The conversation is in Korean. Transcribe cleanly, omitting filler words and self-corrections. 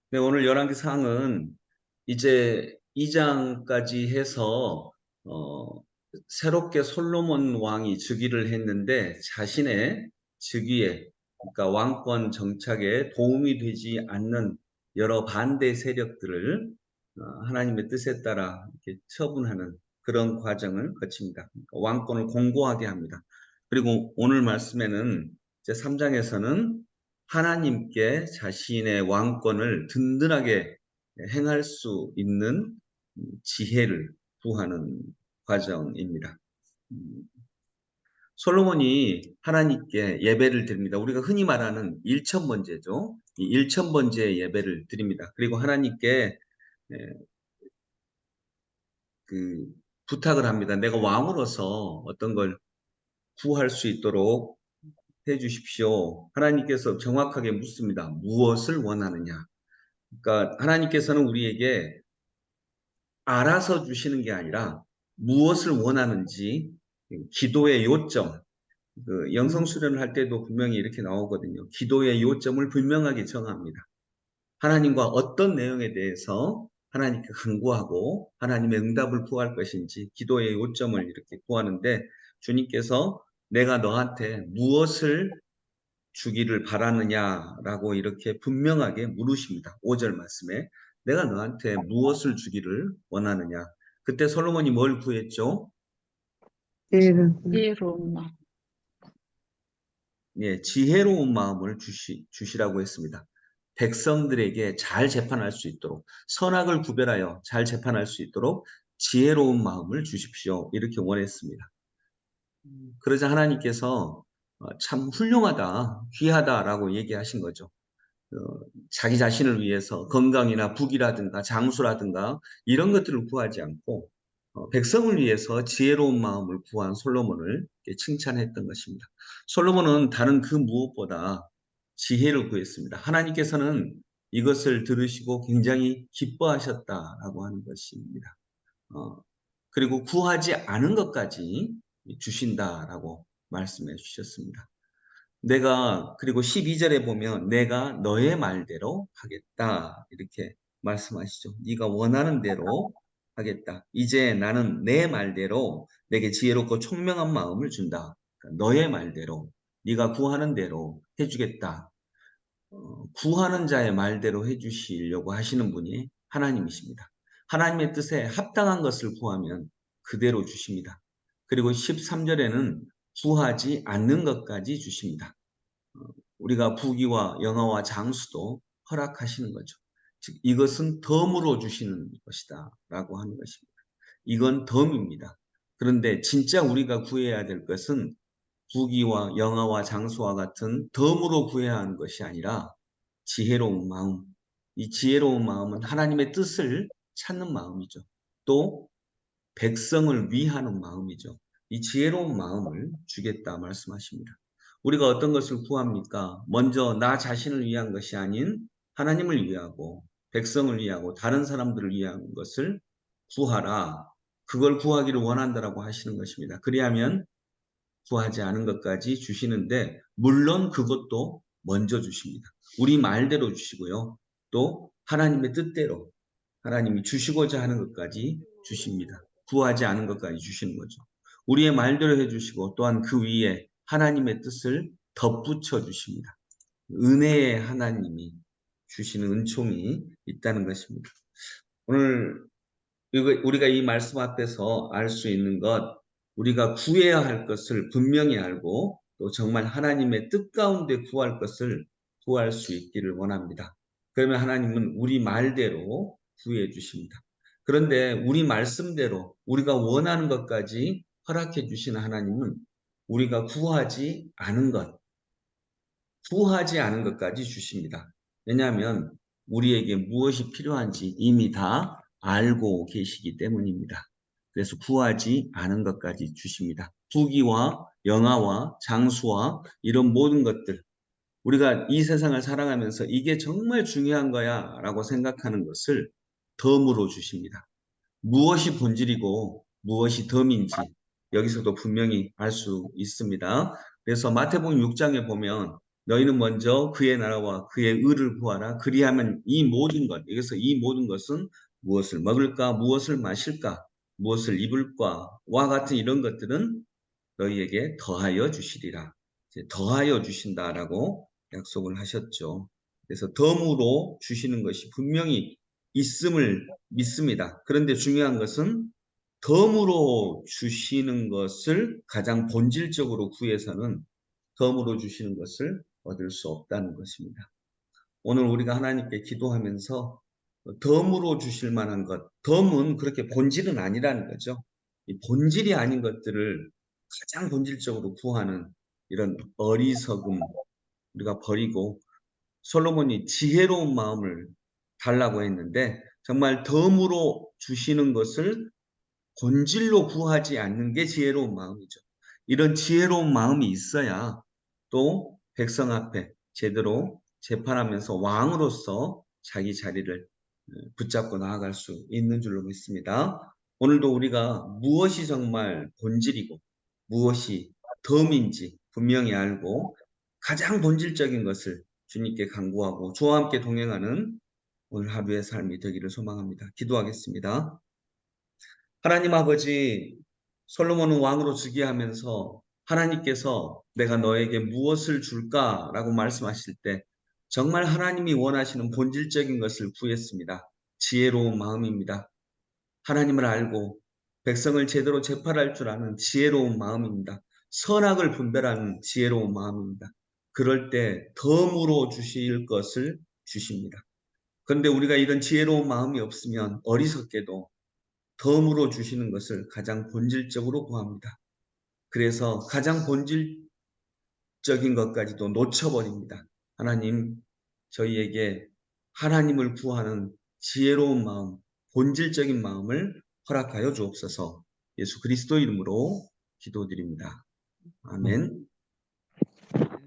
네, 오늘 열왕기 상은 이제 2장까지 해서 새롭게 솔로몬 왕이 즉위를 했는데 자신의 즉위에 그러니까 왕권 정착에 도움이 되지 않는 여러 반대 세력들을 하나님의 뜻에 따라 이렇게 처분하는 그런 과정을 거칩니다. 그러니까 왕권을 공고하게 합니다. 그리고 오늘 말씀에는 제 3장에서는 하나님께 자신의 왕권을 든든하게 행할 수 있는 지혜를 구하는 과정입니다. 음, 솔로몬이 하나님께 예배를 드립니다. 우리가 흔히 말하는 일천번제죠. 이 일천번제 예배를 드립니다. 그리고 하나님께 예, 그 부탁을 합니다. 내가 왕으로서 어떤 걸 구할 수 있도록 해 주십시오. 하나님께서 정확하게 묻습니다. 무엇을 원하느냐? 그러니까 하나님께서는 우리에게 알아서 주시는 게 아니라 무엇을 원하는지 기도의 요점, 그 영성 수련을 할 때도 분명히 이렇게 나오거든요. 기도의 요점을 분명하게 정합니다. 하나님과 어떤 내용에 대해서 하나님께 간구하고 하나님의 응답을 구할 것인지 기도의 요점을 이렇게 구하는데 주님께서 내가 너한테 무엇을 주기를 바라느냐라고 이렇게 분명하게 물으십니다. 5절 말씀에 내가 너한테 무엇을 주기를 원하느냐. 그때 솔로몬이 뭘 구했죠? 지혜로운 마음. 예, 지혜로운 마음을 주시라고 했습니다. 백성들에게 잘 재판할 수 있도록 선악을 구별하여 잘 재판할 수 있도록 지혜로운 마음을 주십시오. 이렇게 원했습니다. 그러자 하나님께서 참 훌륭하다, 귀하다라고 얘기하신 거죠. 자기 자신을 위해서 건강이나 부귀라든가 장수라든가 이런 것들을 구하지 않고 백성을 위해서 지혜로운 마음을 구한 솔로몬을 칭찬했던 것입니다. 솔로몬은 다른 그 무엇보다 지혜를 구했습니다. 하나님께서는 이것을 들으시고 굉장히 기뻐하셨다라고 하는 것입니다. 어, 그리고 구하지 않은 것까지 주신다라고 말씀해 주셨습니다. 그리고 12절에 보면 내가 너의 말대로 하겠다. 이렇게 말씀하시죠. 네가 원하는 대로 하겠다. 이제 나는 내 말대로 내게 지혜롭고 총명한 마음을 준다. 그러니까 너의 말대로, 네가 구하는 대로 해주겠다. 구하는 자의 말대로 해주시려고 하시는 분이 하나님이십니다. 하나님의 뜻에 합당한 것을 구하면 그대로 주십니다. 그리고 13절에는 구하지 않는 것까지 주십니다. 우리가 부귀와 영화와 장수도 허락하시는 거죠. 즉 이것은 덤으로 주시는 것이다 라고 하는 것입니다. 이건 덤입니다. 그런데 진짜 우리가 구해야 될 것은 부귀와 영화와 장수와 같은 덤으로 구해야 하는 것이 아니라 지혜로운 마음. 이 지혜로운 마음은 하나님의 뜻을 찾는 마음이죠. 또 백성을 위하는 마음이죠. 이 지혜로운 마음을 주겠다 말씀하십니다. 우리가 어떤 것을 구합니까? 먼저 나 자신을 위한 것이 아닌 하나님을 위하고 백성을 위하고 다른 사람들을 위한 것을 구하라. 그걸 구하기를 원한다라고 하시는 것입니다. 그리하면 구하지 않은 것까지 주시는데 물론 그것도 먼저 주십니다. 우리 말대로 주시고요. 또 하나님의 뜻대로 하나님이 주시고자 하는 것까지 주십니다. 구하지 않은 것까지 주시는 거죠. 우리의 말대로 해주시고 또한 그 위에 하나님의 뜻을 덧붙여 주십니다. 은혜의 하나님이 주시는 은총이 있다는 것입니다. 오늘 우리가 이 말씀 앞에서 알 수 있는 것, 우리가 구해야 할 것을 분명히 알고 또 정말 하나님의 뜻 가운데 구할 것을 구할 수 있기를 원합니다. 그러면 하나님은 우리 말대로 구해 주십니다. 그런데 우리 말씀대로 우리가 원하는 것까지 허락해 주시는 하나님은 우리가 구하지 않은 것까지 주십니다. 왜냐하면 우리에게 무엇이 필요한지 이미 다 알고 계시기 때문입니다. 그래서 구하지 않은 것까지 주십니다. 부귀와 영화와 장수와 이런 모든 것들, 우리가 이 세상을 살아가면서 이게 정말 중요한 거야 라고 생각하는 것을 덤으로 주십니다. 무엇이 본질이고 무엇이 덤인지 여기서도 분명히 알 수 있습니다. 그래서 마태복음 6장에 보면 너희는 먼저 그의 나라와 그의 의를 구하라. 그리하면 이 모든 것, 여기서 이 모든 것은 무엇을 먹을까, 무엇을 마실까, 무엇을 입을까, 와 같은 이런 것들은 너희에게 더하여 주시리라. 이제 더하여 주신다라고 약속을 하셨죠. 그래서 덤으로 주시는 것이 분명히 있음을 믿습니다. 그런데 중요한 것은 덤으로 주시는 것을 가장 본질적으로 구해서는 덤으로 주시는 것을 얻을 수 없다는 것입니다. 오늘 우리가 하나님께 기도하면서 덤으로 주실 만한 것, 덤은 그렇게 본질은 아니라는 거죠. 이 본질이 아닌 것들을 가장 본질적으로 구하는 이런 어리석음 우리가 버리고 솔로몬이 지혜로운 마음을 달라고 했는데 정말 덤으로 주시는 것을 본질로 구하지 않는 게 지혜로운 마음이죠. 이런 지혜로운 마음이 있어야 또 백성 앞에 제대로 재판하면서 왕으로서 자기 자리를 붙잡고 나아갈 수 있는 줄로 믿습니다. 오늘도 우리가 무엇이 정말 본질이고 무엇이 덤인지 분명히 알고 가장 본질적인 것을 주님께 간구하고 주와 함께 동행하는 오늘 하루의 삶이 되기를 소망합니다. 기도하겠습니다. 하나님 아버지, 솔로몬은 왕으로 즉위하면서 하나님께서 내가 너에게 무엇을 줄까라고 말씀하실 때 정말 하나님이 원하시는 본질적인 것을 구했습니다. 지혜로운 마음입니다. 하나님을 알고 백성을 제대로 재판할 줄 아는 지혜로운 마음입니다. 선악을 분별하는 지혜로운 마음입니다. 그럴 때 덤으로 주실 것을 주십니다. 그런데 우리가 이런 지혜로운 마음이 없으면 어리석게도 덤으로 주시는 것을 가장 본질적으로 구합니다. 그래서 가장 본질적인 것까지도 놓쳐버립니다. 하나님, 저희에게 하나님을 구하는 지혜로운 마음, 본질적인 마음을 허락하여 주옵소서. 예수 그리스도 이름으로 기도드립니다. 아멘.